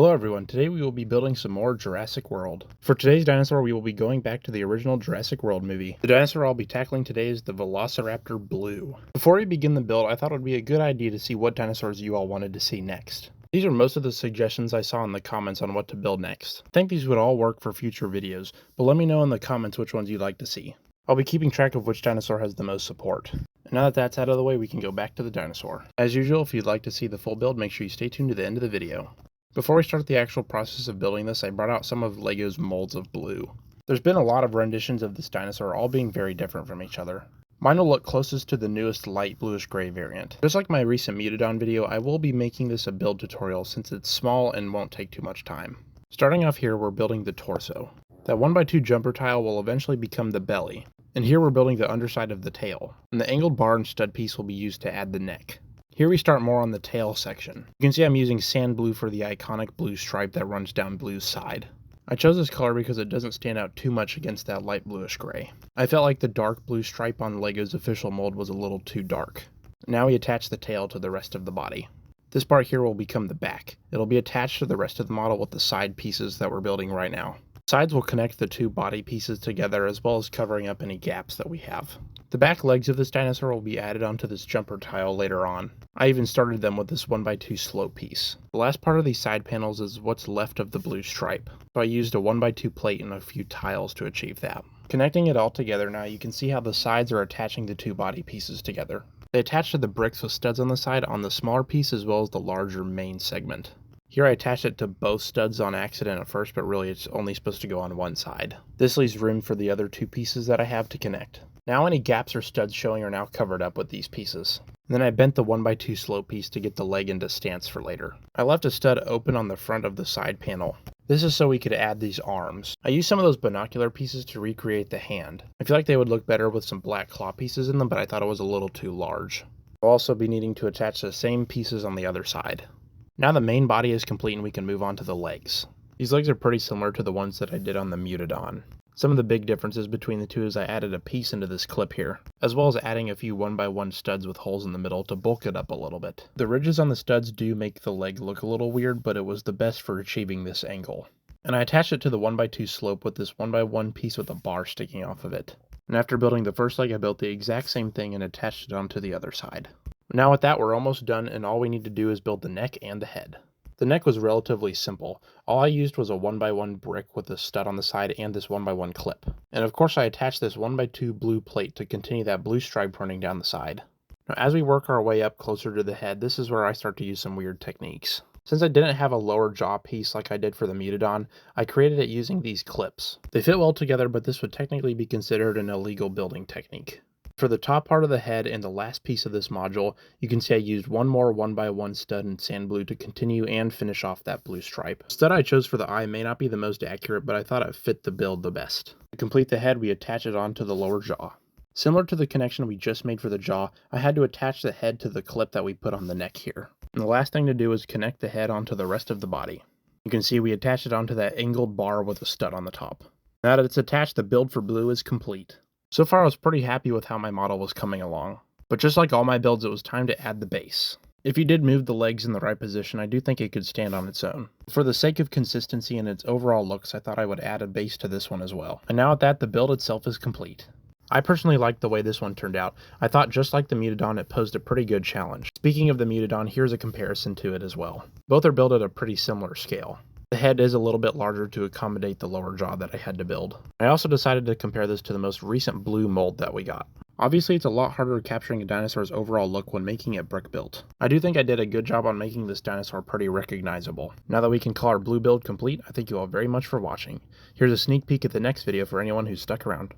Hello everyone, today we will be building some more Jurassic World. For today's dinosaur, we will be going back to the original Jurassic World movie. The dinosaur I'll be tackling today is the VELOCIRAPTor Blue. Before we begin the build, I thought it would be a good idea to see what dinosaurs you all wanted to see next. These are most of the suggestions I saw in the comments on what to build next. I think these would all work for future videos, but let me know in the comments which ones you'd like to see. I'll be keeping track of which dinosaur has the most support. And now that that's out of the way, we can go back to the dinosaur. As usual, if you'd like to see the full build, make sure you stay tuned to the end of the video. Before we start the actual process of building this, I brought out some of LEGO's molds of Blue. There's been a lot of renditions of this dinosaur, all being very different from each other. Mine will look closest to the newest light bluish gray variant. Just like my recent Mutodon video, I will be making this a build tutorial since it's small and won't take too much time. Starting off here, we're building the torso. That 1x2 jumper tile will eventually become the belly. And here we're building the underside of the tail. And the angled bar and stud piece will be used to add the neck. Here we start more on the tail section. You can see I'm using sand blue for the iconic blue stripe that runs down Blue's side. I chose this color because it doesn't stand out too much against that light bluish gray. I felt like the dark blue stripe on LEGO's official mold was a little too dark. Now we attach the tail to the rest of the body. This part here will become the back. It'll be attached to the rest of the model with the side pieces that we're building right now. Sides will connect the two body pieces together as well as covering up any gaps that we have. The back legs of this dinosaur will be added onto this jumper tile later on. I even started them with this 1x2 slope piece. The last part of these side panels is what's left of the blue stripe, so I used a 1x2 plate and a few tiles to achieve that. Connecting it all together now, you can see how the sides are attaching the two body pieces together. They attach to the bricks with studs on the side on the smaller piece as well as the larger main segment. Here I attached it to both studs on accident at first, but really it's only supposed to go on one side. This leaves room for the other two pieces that I have to connect. Now any gaps or studs showing are now covered up with these pieces. And then I bent the 1x2 slope piece to get the leg into stance for later. I left a stud open on the front of the side panel. This is so we could add these arms. I used some of those binocular pieces to recreate the hand. I feel like they would look better with some black claw pieces in them, but I thought it was a little too large. I'll also be needing to attach the same pieces on the other side. Now the main body is complete and we can move on to the legs. These legs are pretty similar to the ones that I did on the Mutodon. Some of the big differences between the two is I added a piece into this clip here, as well as adding a few 1x1 studs with holes in the middle to bulk it up a little bit. The ridges on the studs do make the leg look a little weird, but it was the best for achieving this angle. And I attached it to the 1x2 slope with this 1x1 piece with a bar sticking off of it. And after building the first leg, I built the exact same thing and attached it onto the other side. Now with that, we're almost done, and all we need to do is build the neck and the head. The neck was relatively simple. All I used was a 1x1 brick with a stud on the side and this 1x1 clip. And of course I attached this 1x2 blue plate to continue that blue stripe running down the side. Now as we work our way up closer to the head, this is where I start to use some weird techniques. Since I didn't have a lower jaw piece like I did for the Mutodon, I created it using these clips. They fit well together, but this would technically be considered an illegal building technique. For the top part of the head and the last piece of this module, you can see I used one more 1x1 stud in sand blue to continue and finish off that blue stripe. The stud I chose for the eye may not be the most accurate, but I thought it fit the build the best. To complete the head, we attach it onto the lower jaw. Similar to the connection we just made for the jaw, I had to attach the head to the clip that we put on the neck here. And the last thing to do is connect the head onto the rest of the body. You can see we attached it onto that angled bar with a stud on the top. Now that it's attached, the build for Blue is complete. So far I was pretty happy with how my model was coming along, but just like all my builds, it was time to add the base. If you did move the legs in the right position, I do think it could stand on its own. For the sake of consistency and its overall looks, I thought I would add a base to this one as well. And now at that, the build itself is complete. I personally liked the way this one turned out. I thought just like the Mutodon, it posed a pretty good challenge. Speaking of the Mutodon, here's a comparison to it as well. Both are built at a pretty similar scale. The head is a little bit larger to accommodate the lower jaw that I had to build. I also decided to compare this to the most recent blue mold that we got. Obviously it's a lot harder capturing a dinosaur's overall look when making it brick built. I do think I did a good job on making this dinosaur pretty recognizable. Now that we can call our blue build complete, I thank you all very much for watching. Here's a sneak peek at the next video for anyone who's stuck around.